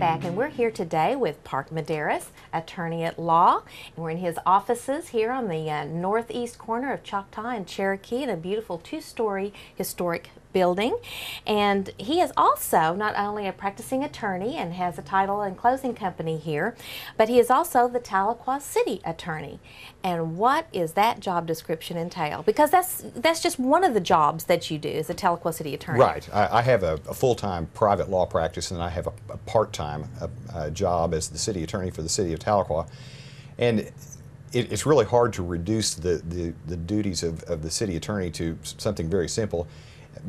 back, and we're here today with Park Medeiros, attorney at law, and we're in his offices here on the northeast corner of Choctaw and Cherokee in a beautiful two-story historic building. And he is also not only a practicing attorney and has a title and closing company here, but he is also the Tahlequah City Attorney. And what is that job description entail? Because that's just one of the jobs that you do as a Tahlequah City Attorney. Right. I have a full-time private law practice, and I have a part-time job as the city attorney for the city of Tahlequah. And it's really hard to reduce the duties of the city attorney to something very simple.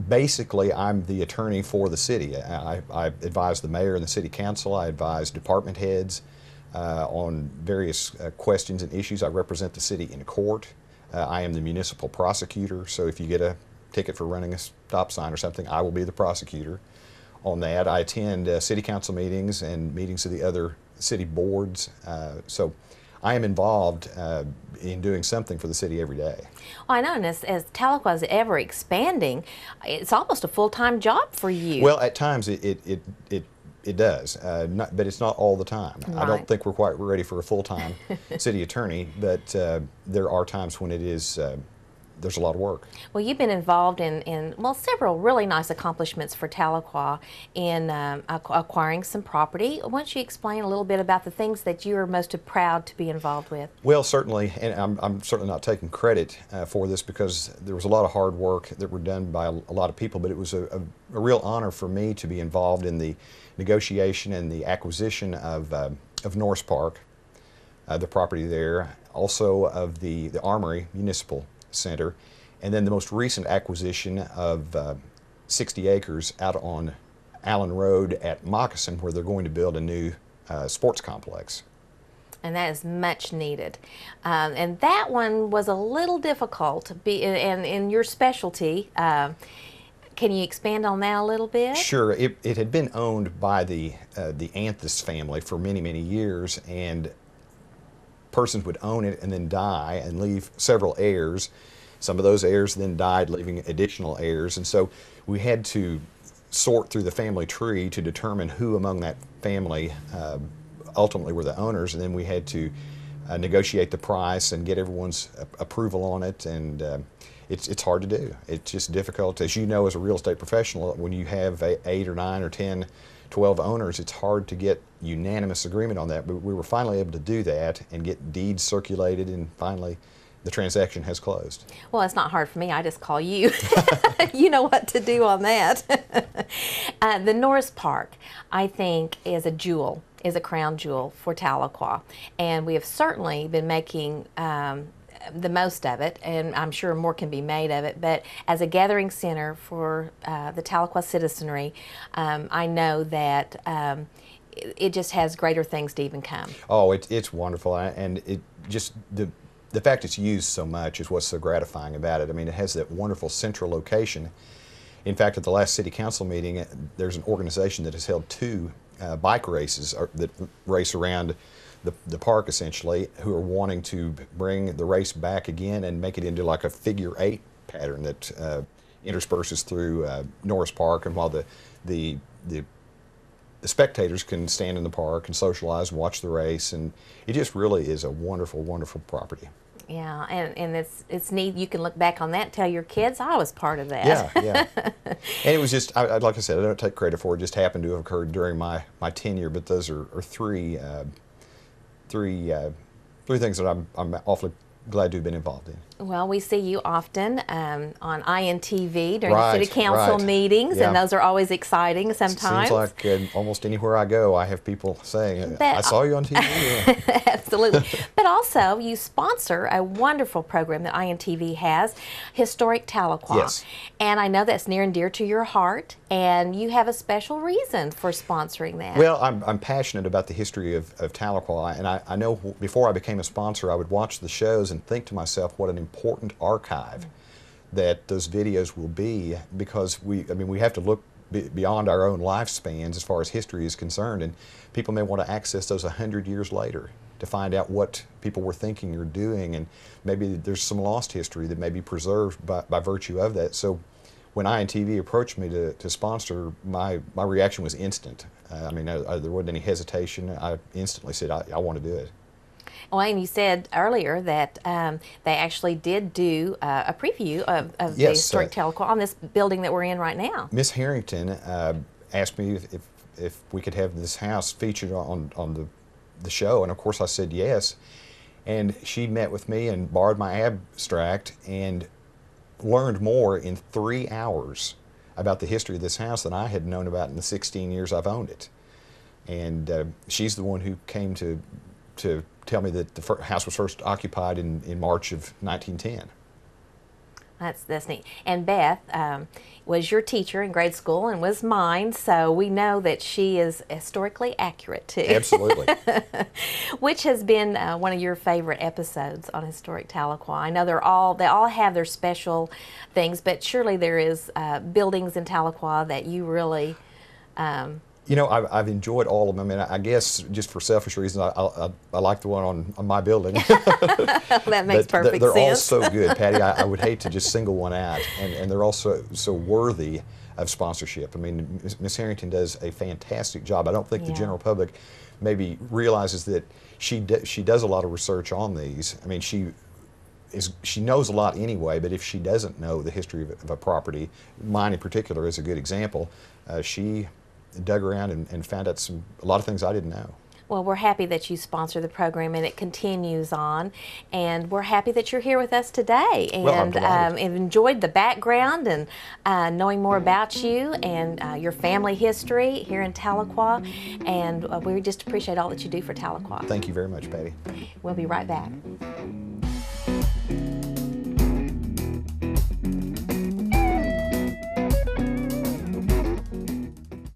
Basically, I'm the attorney for the city. I advise the mayor and the city council. I advise department heads on various questions and issues. I represent the city in court. I am the municipal prosecutor, so if you get a ticket for running a stop sign or something, I will be the prosecutor on that. I attend city council meetings and meetings of the other city boards. So I am involved in doing something for the city every day. Well, I know, and as Tahlequah is ever expanding, it's almost a full-time job for you. Well, at times it does, but it's not all the time. Right. I don't think we're quite ready for a full-time city attorney, but there are times when it is. There's a lot of work. Well, you've been involved in several really nice accomplishments for Tahlequah in acquiring some property. Why don't you explain a little bit about the things that you are most proud to be involved with? Well, certainly, and I'm certainly not taking credit for this because there was a lot of hard work that were done by a lot of people, but it was a real honor for me to be involved in the negotiation and the acquisition of Norris Park, the property there, also of the Armory Municipal Center, and then the most recent acquisition of 60 acres out on Allen Road at Moccasin, where they're going to build a new sports complex. And that is much needed. And that one was a little difficult, and in your specialty. Can you expand on that a little bit? Sure. It had been owned by the Anthus family for many, many years, and persons would own it and then die and leave several heirs. Some of those heirs then died, leaving additional heirs, and so we had to sort through the family tree to determine who among that family ultimately were the owners, and then we had to negotiate the price and get everyone's approval on it, and it's hard to do. It's just difficult. As you know, as a real estate professional, when you have 8 or 9 or 10, 12 owners, it's hard to get unanimous agreement on that. But we were finally able to do that and get deeds circulated, and finally the transaction has closed. Well, it's not hard for me. I just call you. You know what to do on that. The Norris Park, I think, is a jewel, is a crown jewel for Tahlequah. And we have certainly been making the most of it, and I'm sure more can be made of it, but as a gathering center for the Tahlequah citizenry, I know that it just has greater things to even come. Oh, it's wonderful, and it just the fact it's used so much is what's so gratifying about it. I mean, it has that wonderful central location. In fact, at the last city council meeting, there's an organization that has held 2 bike races that race around the park, essentially, who are wanting to bring the race back again and make it into like a figure 8 pattern that intersperses through Norris Park, and while the spectators can stand in the park and socialize and watch the race, and it just really is a wonderful, wonderful property. Yeah, and it's neat. You can look back on that and tell your kids, I was part of that. Yeah. And it was just, like I said, I don't take credit for it. It just happened to have occurred during my tenure, but those are three things that I'm awfully glad to have been involved in. Well, we see you often on INTV during the city council meetings, yeah. And those are always exciting sometimes. Seems like almost anywhere I go, I have people saying, I saw you on TV. Absolutely. But also, you sponsor a wonderful program that INTV has, Historic Tahlequah. Yes. And I know that's near and dear to your heart, and you have a special reason for sponsoring that. Well, I'm passionate about the history of Tahlequah, and I know before I became a sponsor, I would watch the shows and think to myself what an important archive that those videos will be, because we have to look beyond our own lifespans as far as history is concerned, and people may want to access those 100 years later to find out what people were thinking or doing, and maybe there's some lost history that may be preserved by virtue of that. So when INTV approached me to sponsor, my reaction was instant. I mean, there wasn't any hesitation. I instantly said, I want to do it. Well, and you said earlier that they actually did do a preview of the Yes, historic Tahlequah on this building that we're in right now. Miss Harrington asked me if we could have this house featured on the show, and of course I said yes. And she met with me and borrowed my abstract and learned more in 3 hours about the history of this house than I had known about in the 16 years I've owned it. And she's the one who came to tell me that the house was first occupied in March of 1910. That's neat. And Beth was your teacher in grade school and was mine, so we know that she is historically accurate too. Absolutely. Which has been one of your favorite episodes on Historic Tahlequah? I know they all have their special things, but surely there is buildings in Tahlequah that you really You know, I've enjoyed all of them, and I guess just for selfish reasons, I like the one on my building. That makes perfect they're sense. all so good, Patty. I would hate to just single one out, and they're all so worthy of sponsorship. I mean, Miss Harrington does a fantastic job. I don't think the general public maybe realizes that she does a lot of research on these. I mean, she knows a lot anyway, but if she doesn't know the history of a property, mine in particular is a good example, she dug around and found out a lot of things I didn't know. Well, we're happy that you sponsor the program and it continues on, and we're happy that you're here with us today and enjoyed the background and knowing more about you and your family history here in Tahlequah, and we just appreciate all that you do for Tahlequah. Thank you very much, Patty. We'll be right back.